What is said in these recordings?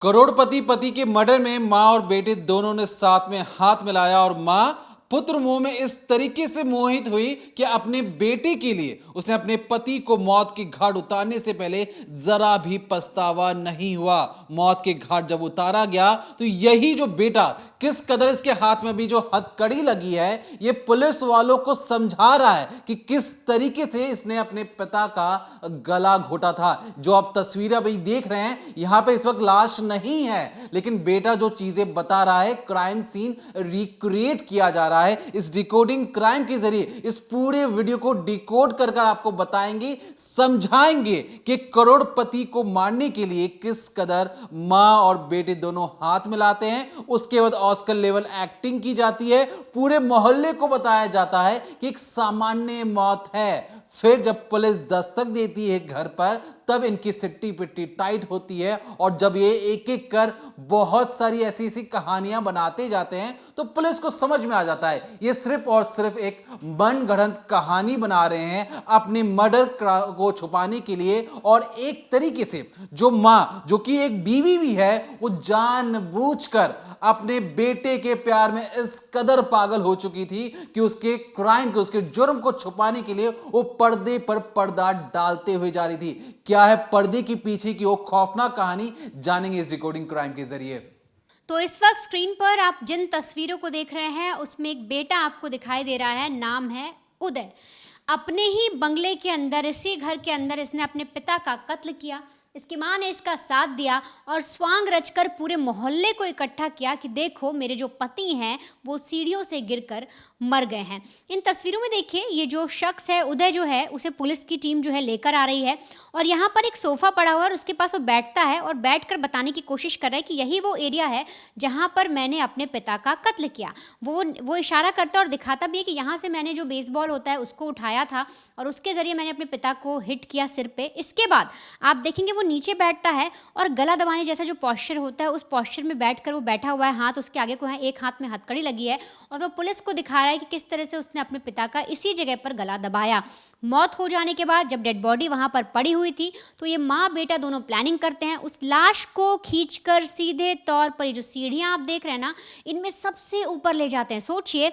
करोड़पति पति के मर्डर में मां और बेटे दोनों ने साथ में हाथ मिलाया और मां पुत्र मोह में इस तरीके से मोहित हुई कि अपने बेटे के लिए उसने अपने पति को मौत की घाट उतारने से पहले जरा भी पछतावा नहीं हुआ। मौत के घाट जब उतारा गया तो यही जो बेटा किस कदर इसके हाथ में भी जो हथकड़ी लगी है, ये पुलिस वालों को समझा रहा है कि किस तरीके से इसने अपने पिता का गला घोटा था। जो आप तस्वीरें अभी देख रहे हैं, यहां पे इस वक्त लाश नहीं है, लेकिन बेटा जो चीजें बता रहा है, क्राइम सीन रिक्रिएट किया जा रहा है। इस डिकोडिंग क्राइम के जरिए इस पूरे वीडियो को डिकोड कर आपको बताएंगे, समझाएंगे कि करोड़पति को मारने के लिए किस कदर मां और बेटे दोनों हाथ मिलाते हैं। उसके बाद ऑस्कर लेवल एक्टिंग की जाती है, पूरे मोहल्ले को बताया जाता है कि एक सामान्य मौत है। फिर जब पुलिस दस्तक देती है घर पर, तब इनकी सिट्टी पिट्टी टाइट होती है और जब ये एक एक कर बहुत सारी ऐसी ऐसी कहानियां बनाते जाते हैं तो पुलिस को समझ में आ जाता है ये सिर्फ और सिर्फ एक मनगढ़ंत कहानी बना रहे हैं अपने मर्डर को छुपाने के लिए। और एक तरीके से जो मां, जो कि एक बीवी भी है, वो जानबूझकर अपने बेटे के प्यार में इस कदर पागल हो चुकी थी कि उसके क्राइम को, उसके जुर्म को छुपाने के लिए वो पर्दे पर पर्दा डालते हुए जा रही थी। क्या है पर्दे के पीछे की वो खौफनाक कहानी, जानेंगे इस डिकोडिंग क्राइम के जरिए। तो इस वक्त स्क्रीन पर आप जिन तस्वीरों को देख रहे हैं उसमें एक बेटा आपको दिखाई दे रहा है, नाम है उदय। अपने ही बंगले के अंदर, इसी घर के अंदर इसने अपने पिता का कत्ल किया। इसकी माँ ने इसका साथ दिया और स्वांग रचकर पूरे मोहल्ले को इकट्ठा किया कि देखो मेरे जो पति हैं वो सीढ़ियों से गिरकर मर गए हैं। इन तस्वीरों में देखिए, ये जो शख्स है उदय जो है, उसे पुलिस की टीम जो है लेकर आ रही है और यहाँ पर एक सोफ़ा पड़ा हुआ है और उसके पास वो बैठता है और बैठकर बताने की कोशिश कर रहा है कि यही वो एरिया है जहाँ पर मैंने अपने पिता का कत्ल किया। वो इशारा करता और दिखाता भी है कि यहाँ से मैंने जो बेसबॉल होता है उसको उठाया था और उसके ज़रिए मैंने अपने पिता को हिट किया सिर पे। इसके बाद आप देखेंगे वो नीचे बैठता है और गला दबाने जैसा जो पॉस्चर होता है, उस पॉस्चर में बैठकर वो बैठा हुआ है, हाथ उसके आगे को है, एक हाथ में हथकड़ी लगी है और वो पुलिस को दिखा रहा है कि किस तरह से उसने अपने पिता का इसी जगह पर गला दबाया। मौत हो जाने के बाद जब डेड बॉडी वहाँ पर पड़ी हुई थी तो ये माँ बेटा दोनों प्लानिंग करते हैं उस लाश को खींचकर सीधे तौर पर ये जो सीढ़ियाँ आप देख रहे हैं ना, इनमें सबसे ऊपर ले जाते हैं। सोचिए,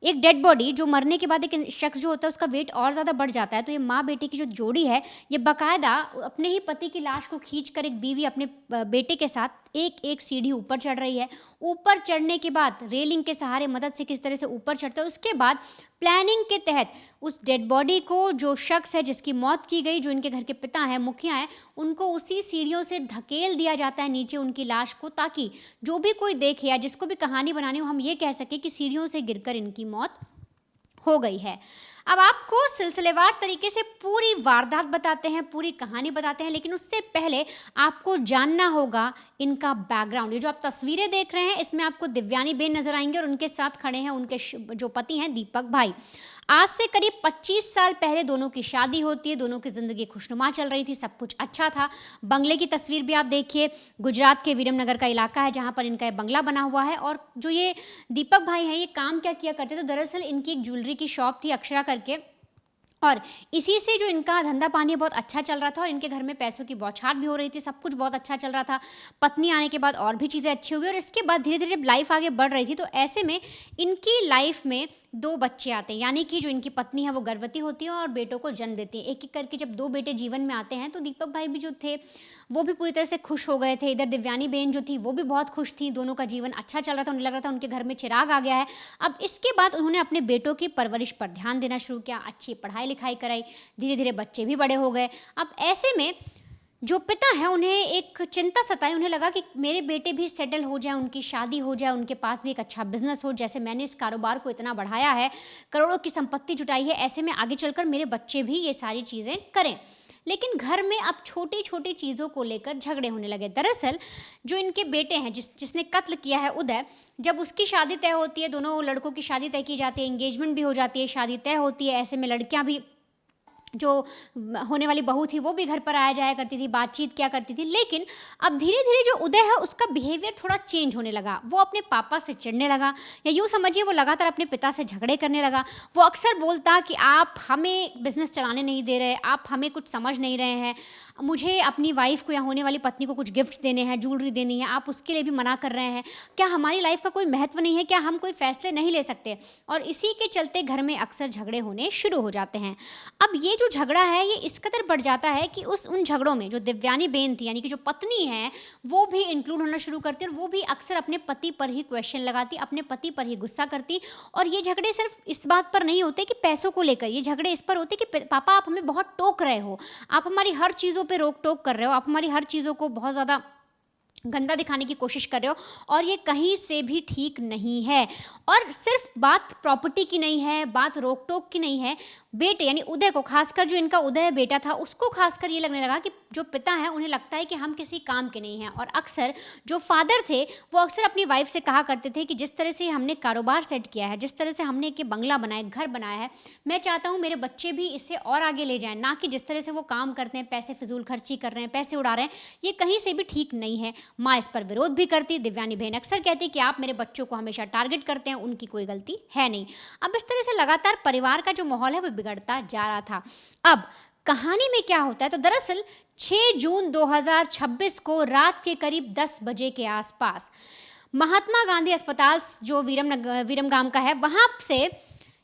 एक डेड बॉडी जो मरने के बाद एक शख्स जो होता है उसका वेट और ज़्यादा बढ़ जाता है, तो ये माँ बेटे की जो जोड़ी है ये बाकायदा अपने ही पति की लाश को खींचकर एक बीवी अपने बेटे के साथ एक एक सीढ़ी ऊपर चढ़ रही है। ऊपर चढ़ने के बाद रेलिंग के सहारे मदद से किस तरह से ऊपर चढ़ता है, उसके बाद प्लानिंग के तहत उस डेड बॉडी को, जो शख्स है जिसकी मौत की गई, जो इनके घर के पिता हैं, मुखिया हैं, उनको उसी सीढ़ियों से धकेल दिया जाता है नीचे उनकी लाश को, ताकि जो भी कोई देखे या जिसको भी कहानी बनानी हो हम ये कह सकें कि सीढ़ियों से गिरकर इनकी मौत हो गई है। अब आपको सिलसिलेवार तरीके से पूरी वारदात बताते हैं, पूरी कहानी बताते हैं, लेकिन उससे पहले आपको जानना होगा इनका बैकग्राउंड। ये जो आप तस्वीरें देख रहे हैं इसमें आपको दिव्यानी बेन नजर आएंगे और उनके साथ खड़े हैं उनके जो पति हैं दीपक भाई। आज से करीब 25 साल पहले दोनों की शादी होती है, दोनों की ज़िंदगी खुशनुमा चल रही थी, सब कुछ अच्छा था। बंगले की तस्वीर भी आप देखिए, गुजरात के विरमनगर का इलाका है जहाँ पर इनका ये बंगला बना हुआ है। और जो ये दीपक भाई हैं ये काम क्या किया करते, तो दरअसल इनकी एक ज्वेलरी की शॉप थी अक्षरा करके, और इसी से जो इनका धंधा पानी बहुत अच्छा चल रहा था और इनके घर में पैसों की बौछार भी हो रही थी, सब कुछ बहुत अच्छा चल रहा था। पत्नी आने के बाद और भी चीज़ें अच्छी हो गई और इसके बाद धीरे धीरे जब लाइफ आगे बढ़ रही थी तो ऐसे में इनकी लाइफ में 2 बच्चे आते हैं, यानी कि जो इनकी पत्नी है वो गर्भवती होती है और बेटों को जन्म देती है। एक एक करके जब 2 बेटे जीवन में आते हैं तो दीपक भाई भी जो थे वो भी पूरी तरह से खुश हो गए थे। इधर दिव्यानी बहन जो थी वो भी बहुत खुश थी, दोनों का जीवन अच्छा चल रहा था, उन्हें लग रहा था उनके घर में चिराग आ गया है। अब इसके बाद उन्होंने अपने बेटों की परवरिश पर ध्यान देना शुरू किया, अच्छी पढ़ाई लिखाई कराई, धीरे धीरे बच्चे भी बड़े हो गए। अब ऐसे में जो पिता हैं उन्हें एक चिंता सताई, उन्हें लगा कि मेरे बेटे भी सेटल हो जाए, उनकी शादी हो जाए, उनके पास भी एक अच्छा बिजनेस हो, जैसे मैंने इस कारोबार को इतना बढ़ाया है, करोड़ों की संपत्ति जुटाई है, ऐसे में आगे चलकर मेरे बच्चे भी ये सारी चीज़ें करें। लेकिन घर में अब छोटी छोटी चीज़ों को लेकर झगड़े होने लगे। दरअसल जो इनके बेटे हैं, जिसने कत्ल किया है उदय, जब उसकी शादी तय होती है, दोनों लड़कों की शादी तय की जाती है, एंगेजमेंट भी हो जाती है, शादी तय होती है, ऐसे में लड़कियां भी जो होने वाली बहू थी वो भी घर पर आया जाया करती थी, बातचीत किया करती थी। लेकिन अब धीरे धीरे जो उदय है उसका बिहेवियर थोड़ा चेंज होने लगा। वो अपने पापा से चिढ़ने लगा, या यूँ समझिए वो लगातार अपने पिता से झगड़े करने लगा। वो अक्सर बोलता कि आप हमें बिजनेस चलाने नहीं दे रहे, आप हमें कुछ समझ नहीं रहे हैं, मुझे अपनी वाइफ को या होने वाली पत्नी को कुछ गिफ्ट देने हैं, ज्वेलरी देनी है, आप उसके लिए भी मना कर रहे हैं। क्या हमारी लाइफ का कोई महत्व नहीं है? क्या हम कोई फैसले नहीं ले सकते? और इसी के चलते घर में अक्सर झगड़े होने शुरू हो जाते हैं। अब ये जो झगड़ा है ये इस कदर बढ़ जाता है कि उन झगड़ों में जो दिव्यानी बेन थी, यानी कि जो पत्नी है, वो भी इंक्लूड होना शुरू करती और वो भी अक्सर अपने पति पर ही क्वेश्चन लगाती, अपने पति पर ही गुस्सा करती। और ये झगड़े सिर्फ इस बात पर नहीं होते कि पैसों को लेकर, ये झगड़े इस पर होते कि पापा आप हमें बहुत टोक रहे हो, आप हमारी हर चीज़ों पे रोक टोक कर रहे हो, आप हमारी हर चीज़ों को बहुत ज़्यादा गंदा दिखाने की कोशिश कर रहे हो, और ये कहीं से भी ठीक नहीं है। और सिर्फ बात प्रॉपर्टी की नहीं है, बात रोक टोक की नहीं है। बेटे यानी उदय को, खासकर जो इनका उदय बेटा था, उसको खासकर ये लगने लगा कि जो पिता हैं उन्हें लगता है कि हम किसी काम के नहीं हैं। और अक्सर जो फादर थे वो अक्सर अपनी वाइफ से कहा करते थे कि जिस तरह से हमने कारोबार सेट किया है, जिस तरह से हमने एक बंगला बनाया, घर बनाया है, मैं चाहता हूँ मेरे बच्चे भी इससे और आगे ले जाएं, ना कि जिस तरह से वो काम करते हैं, पैसे फिजूल खर्ची कर रहे हैं, पैसे उड़ा रहे हैं, ये कहीं से भी ठीक नहीं है। माँ इस पर विरोध भी करती। दिव्यानी बहन अक्सर कहती कि आप मेरे बच्चों को हमेशा टारगेट करते हैं, उनकी कोई गलती है नहीं। अब इस तरह से लगातार परिवार का जो माहौल है वो बिगड़ता जा रहा था। अब कहानी में क्या होता है, तो दरअसल 6 जून 2026 को रात के करीब 10 बजे के आसपास महात्मा गांधी अस्पताल जो विरमगाम का है, वहाँ से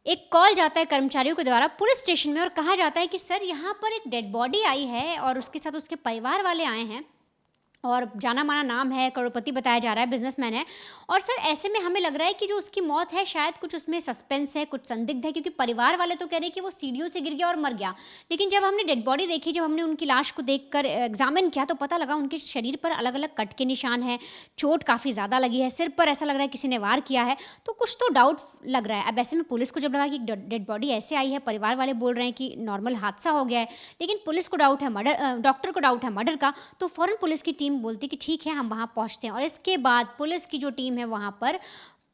एक कॉल जाता है कर्मचारियों के द्वारा पुलिस स्टेशन में, और कहा जाता है कि सर यहाँ पर एक डेड बॉडी आई है और उसके साथ उसके परिवार वाले आए हैं, और जाना माना नाम है, करोड़पति बताया जा रहा है, बिजनेसमैन है। और सर ऐसे में हमें लग रहा है कि जो उसकी मौत है शायद कुछ उसमें सस्पेंस है, कुछ संदिग्ध है, क्योंकि परिवार वाले तो कह रहे हैं कि वो सीढ़ियों से गिर गया और मर गया। लेकिन जब हमने डेड बॉडी देखी, जब हमने उनकी लाश को देखकर एग्जामिन किया, तो पता लगा उनके शरीर पर अलग अलग कट के निशान हैं, चोट काफ़ी ज़्यादा लगी है, सिर पर ऐसा लग रहा है किसी ने वार किया है, तो कुछ तो डाउट लग रहा है। अब ऐसे में पुलिस को जब लगा कि डेड बॉडी ऐसे आई है, परिवार वाले बोल रहे हैं कि नॉर्मल हादसा हो गया है, लेकिन पुलिस को डाउट है मर्डर, डॉक्टर को डाउट है मर्डर का, तो फ़ौरन पुलिस की टीम बोलती कि ठीक है हम वहाँ पहुँचते हैं। और इसके बाद पुलिस की जो टीम है वहाँ पर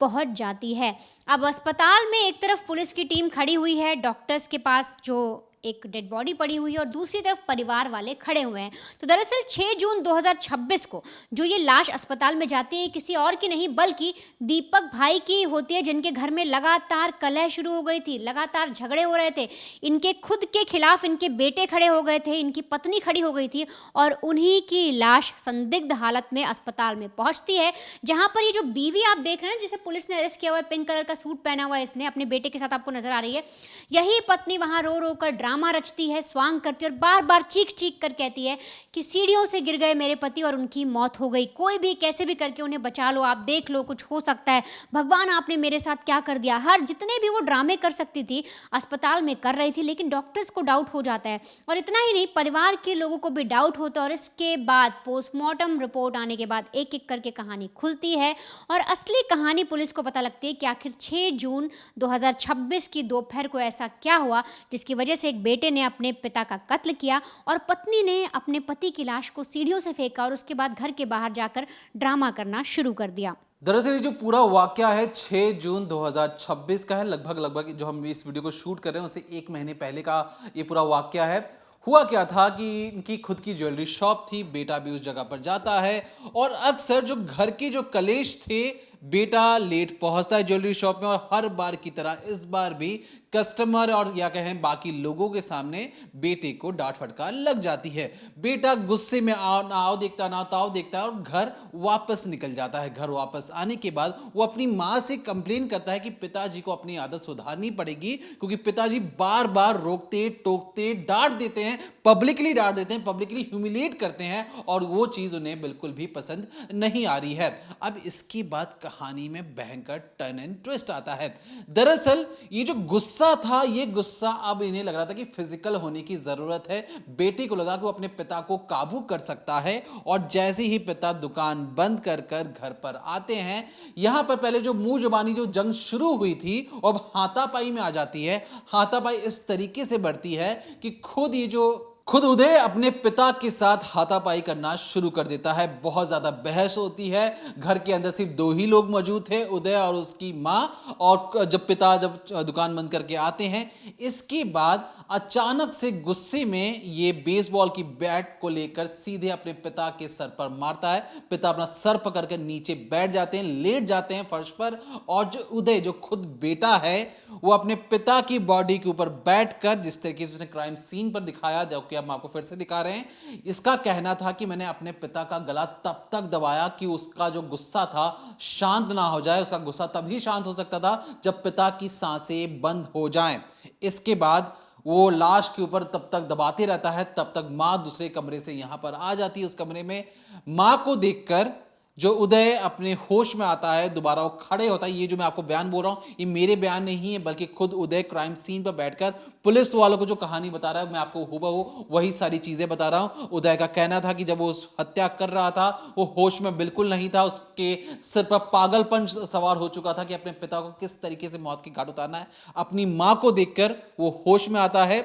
पहुँच जाती है। अब अस्पताल में एक तरफ पुलिस की टीम खड़ी हुई है, डॉक्टर्स के पास जो एक डेड बॉडी पड़ी हुई है, और दूसरी तरफ परिवार वाले खड़े हुए हैं। तो दरअसल 6 जून 2026 को जो ये लाश अस्पताल में जाती है, किसी और की नहीं बल्कि दीपक भाई की होती है, जिनके घर में लगातार कलह शुरू हो गई थी, लगातार झगड़े हो रहे थे, इनके खुद के खिलाफ इनके बेटे खड़े हो गए थे, इनकी पत्नी खड़ी हो गई थी, और उन्हीं की लाश संदिग्ध हालत में अस्पताल में पहुंचती है। जहां पर ये जो बीवी आप देख रहे हैं, जिसे पुलिस ने अरेस्ट किया हुआ है, पिंक कलर का सूट पहना हुआ है, इसने अपने बेटे के साथ आपको नजर आ रही है, यही पत्नी वहां रो रो कर ड्रामा रचती है, स्वांग करती है और बार बार चीख चीख कर कहती है कि सीढ़ियों से गिर गए मेरे पति और उनकी मौत हो गई, कोई भी कैसे भी करके उन्हें बचा लो, आप देख लो कुछ हो सकता है, भगवान आपने मेरे साथ क्या कर दिया। हर जितने भी वो ड्रामे कर सकती थी अस्पताल में कर रही थी, लेकिन डॉक्टर्स को डाउट हो जाता है, और इतना ही नहीं परिवार के लोगों को भी डाउट होता है। और इसके बाद पोस्टमार्टम रिपोर्ट आने के बाद एक एक करके कहानी खुलती है, और असली कहानी पुलिस को पता लगती है कि आखिर 6 जून 2026 की दोपहर को ऐसा क्या हुआ जिसकी वजह से एक बेटे ने अपने पिता का कत्ल किया और पत्नी ने अपने पति की लाश को सीढ़ियों से फेंका, और उसके बाद घर के बाहर जाकर ड्रामा करना शुरू कर दिया। दरअसल ये जो पूरा वाकया है 6 जून 2026 का है, लगभग जो हम इस वीडियो को शूट कर रहे हैं उससे 1 महीने पहले का ये पूरा वाकया है। हुआ क्या था कि इनकी खुद की ज्वेलरी शॉप थी, बेटा भी उस जगह पर जाता है, और अक्सर जो घर के जो कलेश थे, बेटा लेट पहुंचता है ज्वेलरी शॉप में, और हर बार की तरह इस बार भी कस्टमर और या कहें बाकी लोगों के सामने बेटे को डांट फटकार लग जाती है। बेटा गुस्से में ना आओ देखता ना ताओ देखता है और घर वापस निकल जाता है। घर वापस आने के बाद वो अपनी माँ से कंप्लेन करता है कि पिताजी को अपनी आदत सुधारनी पड़ेगी, क्योंकि पिताजी बार बार रोकते टोकते डांट देते हैं, पब्लिकली डांट देते हैं, पब्लिकली ह्यूमिलिएट करते हैं, और वो चीज़ उन्हें बिल्कुल भी पसंद नहीं आ रही है। अब इसके बाद कहानी में भयंकर टर्न एंड ट्विस्ट आता है। दरअसल ये जो गुस्सा था, ये गुस्सा अब इन्हें लग रहा था कि फिजिकल होने की जरूरत है। बेटे को लगा कि वो अपने पिता को काबू कर सकता है, और जैसे ही पिता दुकान बंद कर कर घर पर आते हैं, यहां पर पहले जो मुंह जुबानी जो जंग शुरू हुई थी अब हाथापाई में आ जाती है। हाथापाई इस तरीके से बढ़ती है कि खुद ये जो खुद उदय अपने पिता के साथ हाथापाई करना शुरू कर देता है। बहुत ज्यादा बहस होती है। घर के अंदर सिर्फ दो ही लोग मौजूद थे, उदय और उसकी माँ। और जब पिता दुकान बंद करके आते हैं, इसके बाद अचानक से गुस्से में ये बेसबॉल की बैट को लेकर सीधे अपने पिता के सर पर मारता है। पिता अपना सर पकड़कर नीचे बैठ जाते हैं, लेट जाते हैं फर्श पर। और जो उदय, जो खुद बेटा है, वो अपने पिता की बॉडी के ऊपर बैठकर, जिस तरीके से उसने क्राइम सीन पर दिखाया, जो कि हम आपको फिर से दिखा रहे हैं, इसका कहना था कि मैंने अपने पिता का गला तब तक दबाया कि उसका जो गुस्सा था शांत ना हो जाए। उसका गुस्सा तभी शांत हो सकता था जब पिता की सांसें बंद हो जाएं। इसके बाद वो लाश के ऊपर तब तक दबाते रहता है। तब तक मां दूसरे कमरे से यहां पर आ जाती है। उस कमरे में मां को देखकर जो उदय अपने होश में आता है, दोबारा वो खड़े होता है। ये जो मैं आपको बयान बोल रहा हूं, ये मेरे बयान नहीं है, बल्कि खुद उदय क्राइम सीन पर बैठकर पुलिस वालों को जो कहानी बता रहा है, मैं आपको हुबहू वही सारी चीजें बता रहा हूं। उदय का कहना था कि जब वो उस हत्या कर रहा था, वो होश में बिल्कुल नहीं था। उसके सिर पर पागलपन सवार हो चुका था कि अपने पिता को किस तरीके से मौत की घाट उतारना है। अपनी मां को देखकर वो होश में आता है।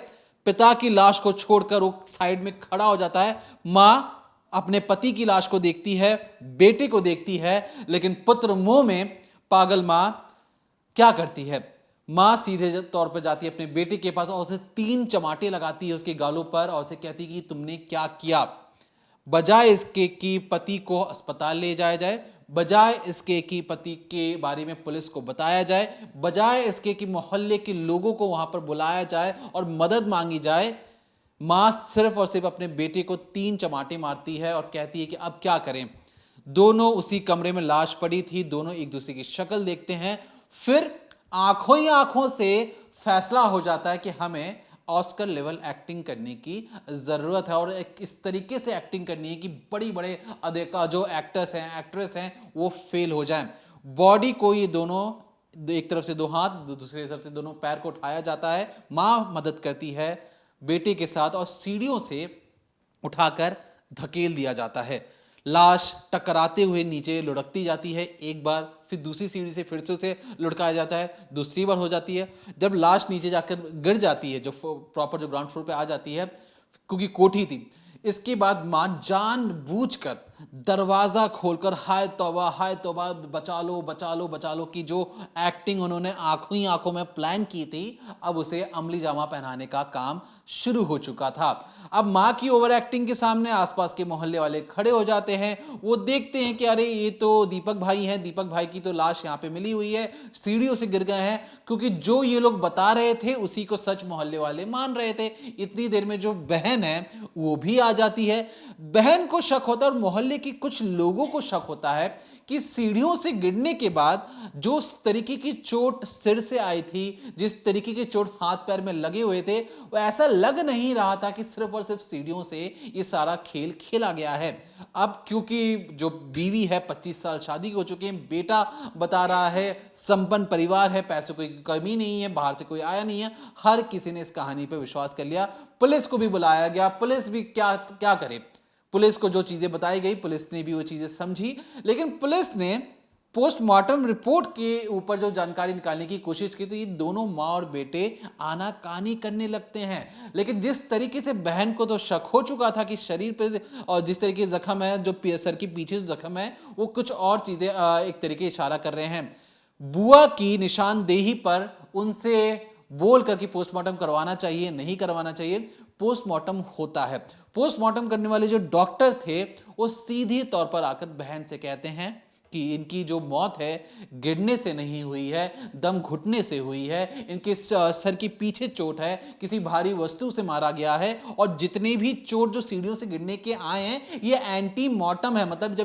पिता की लाश को छोड़कर वो साइड में खड़ा हो जाता है। मां अपने पति की लाश को देखती है, बेटे को देखती है, लेकिन पुत्र मोह में पागल मां क्या करती है? मां सीधे तौर पर जाती है अपने बेटे के पास और उसे 3 चमाटे लगाती है उसके गालों पर और उसे कहती है कि तुमने क्या किया। बजाय इसके कि पति को अस्पताल ले जाया जाए, बजाय इसके कि पति के बारे में पुलिस को बताया जाए, बजाय इसके कि मोहल्ले के लोगों को वहां पर बुलाया जाए और मदद मांगी जाए, मां सिर्फ और सिर्फ अपने बेटे को 3 चमाटे मारती है और कहती है कि अब क्या करें। दोनों उसी कमरे में लाश पड़ी थी, दोनों एक दूसरे की शक्ल देखते हैं। फिर आंखों ही आंखों से फैसला हो जाता है कि हमें ऑस्कर लेवल एक्टिंग करने की जरूरत है और इस तरीके से एक्टिंग करनी है कि बड़ी बड़े अदाकार जो एक्टर्स हैं, एक्ट्रेस हैं, वो फेल हो जाएं। बॉडी को ये दोनों, एक तरफ से 2 हाथ, दूसरी तरफ से दोनों पैर को उठाया जाता है। मां मदद करती है बेटे के साथ और सीढ़ियों से उठाकर धकेल दिया जाता है। लाश टकराते हुए नीचे लुढ़कती जाती है एक बार, फिर दूसरी सीढ़ी से फिर से उसे लुढ़काया जाता है, दूसरी बार हो जाती है। जब लाश नीचे जाकर गिर जाती है, जो प्रॉपर जो ग्राउंड फ्लोर पे आ जाती है, क्योंकि कोठी थी, इसके बाद मां जानबूझकर दरवाजा खोलकर हाय तौबा बचा लो बचा लो बचा लो की जो एक्टिंग उन्होंने आंखों ही आंखों में प्लान की थी, अब उसे अमली जामा पहनाने का काम शुरू हो चुका था। अब मां की ओवर एक्टिंग के सामने आसपास के मोहल्ले वाले खड़े हो जाते हैं। वो देखते हैं कि अरे ये तो दीपक भाई हैं, दीपक भाई की तो लाश यहाँ पे मिली हुई है, सीढ़ियों से गिर गए हैं। क्योंकि जो ये लोग बता रहे थे उसी को सच मोहल्ले वाले मान रहे थे। इतनी देर में जो बहन है वो भी आ जाती है। बहन को शक होता है और मोहल्ले की कुछ लोगों को शक होता है कि सीढ़ियों से गिरने के बाद जो तरीके की चोट सिर से आई थी, जिस तरीके की चोट हाथ पैर में लगे हुए थे, वो ऐसा लग नहीं रहा था कि सिर्फ और सिर्फ सीढ़ियों से ये सारा खेल खेला गया है। अब क्योंकि जो बीवी है 25 साल शादी हो चुके हैं, बेटा बता रहा है संपन्न परिवार है, पैसों की कमी नहीं है, बाहर से कोई आया नहीं है, हर किसी ने इस कहानी पर विश्वास कर लिया। पुलिस को भी बुलाया गया। पुलिस भी क्या करे, पुलिस को जो चीजें बताई गई पुलिस ने भी वो चीजें समझी। लेकिन पुलिस ने पोस्टमार्टम रिपोर्ट के ऊपर जो जानकारी निकालने की कोशिश की तो ये दोनों माँ और बेटे आनाकानी करने लगते हैं। लेकिन जिस तरीके से बहन को तो शक हो चुका था कि शरीर पे और जिस तरीके से जख्म है, जो सर के पीछे जो जख्म है, वो कुछ और चीजें एक तरीके इशारा कर रहे हैं। बुआ की निशानदेही पर उनसे बोल करके पोस्टमार्टम करवाना चाहिए, नहीं करवाना चाहिए। पोस्टमार्टम होता है। पोस्टमार्टम करने वाले जो डॉक्टर थे वो सीधी तौर पर आकर बहन से कहते हैं कि इनकी जो मौत है गिरने से नहीं हुई है, दम घुटने से हुई है, इनके सर के पीछे चोट है, किसी भारी वस्तु से मारा गया है, और जितने भी चोट जो सीढ़ियों से गिरने के आए हैं ये एंटी मॉर्टम है। मतलब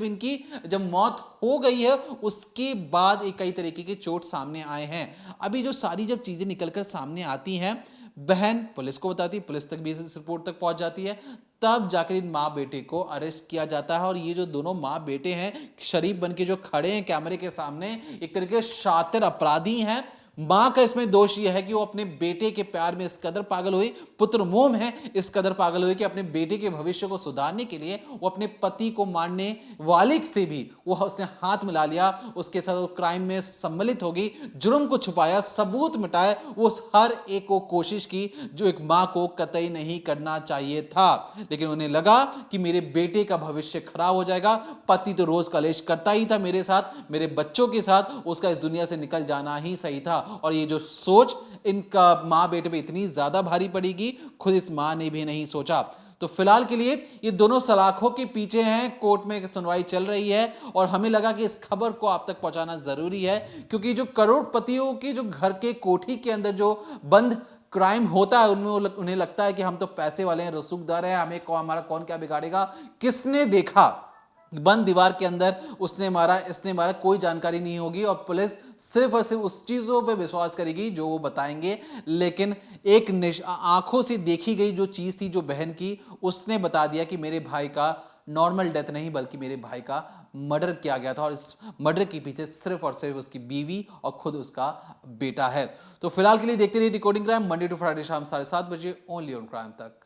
जब मौत हो गई है उसके बाद एक कई तरीके के चोट सामने आए हैं। अभी जो सारी जब चीजें निकलकर सामने आती हैं, बहन पुलिस को बताती है, पुलिस तक भी इस रिपोर्ट तक पहुंच जाती है, तब जाकर इन माँ बेटे को अरेस्ट किया जाता है। और ये जो दोनों माँ बेटे हैं शरीफ बन के जो खड़े हैं कैमरे के सामने, एक तरीके से शातिर अपराधी हैं। मां का इसमें दोष यह है कि वो अपने बेटे के प्यार में इस कदर पागल हुई, पुत्र मोह में इस कदर पागल हुई कि अपने बेटे के भविष्य को सुधारने के लिए वो अपने पति को मारने वाले से भी वो उसने हाथ मिला लिया, उसके साथ वो क्राइम में सम्मिलित होगी, जुर्म को छुपाया, सबूत मिटाए, वो हर एक को कोशिश की जो एक मां को कतई नहीं करना चाहिए था। लेकिन उन्हें लगा कि मेरे बेटे का भविष्य खराब हो जाएगा, पति तो रोज कलेश करता ही था मेरे साथ, मेरे बच्चों के साथ, उसका इस दुनिया से निकल जाना ही सही था। और ये जो सोच इनका मां बेटे पे इतनी ज्यादा भारी पड़ेगी, खुद इस मां ने भी नहीं सोचा। तो फिलहाल के लिए ये दोनों सलाखों के पीछे हैं, कोर्ट में सुनवाई चल रही है और हमें लगा कि इस खबर को आप तक पहुंचाना जरूरी है, क्योंकि जो करोड़पतियों के जो घर के कोठी के अंदर जो बंद क्राइम होता है उनमें उन्हें लगता है कि हम तो पैसे वाले हैं, रसूखदार हैं, हमें हमारा कौन क्या बिगाड़ेगा, किसने देखा बंद दीवार के अंदर उसने मारा, इसने मारा, कोई जानकारी नहीं होगी और पुलिस सिर्फ और सिर्फ उस चीजों पे विश्वास करेगी जो वो बताएंगे। लेकिन एक आंखों से देखी गई जो चीज थी जो बहन की, उसने बता दिया कि मेरे भाई का नॉर्मल डेथ नहीं बल्कि मेरे भाई का मर्डर किया गया था और इस मर्डर के पीछे सिर्फ और सिर्फ उसकी बीवी और खुद उसका बेटा है। तो फिलहाल के लिए देखते रहिए decoding crime, Monday to Friday शाम 7:30 बजे ओनली ऑन क्राइम तक।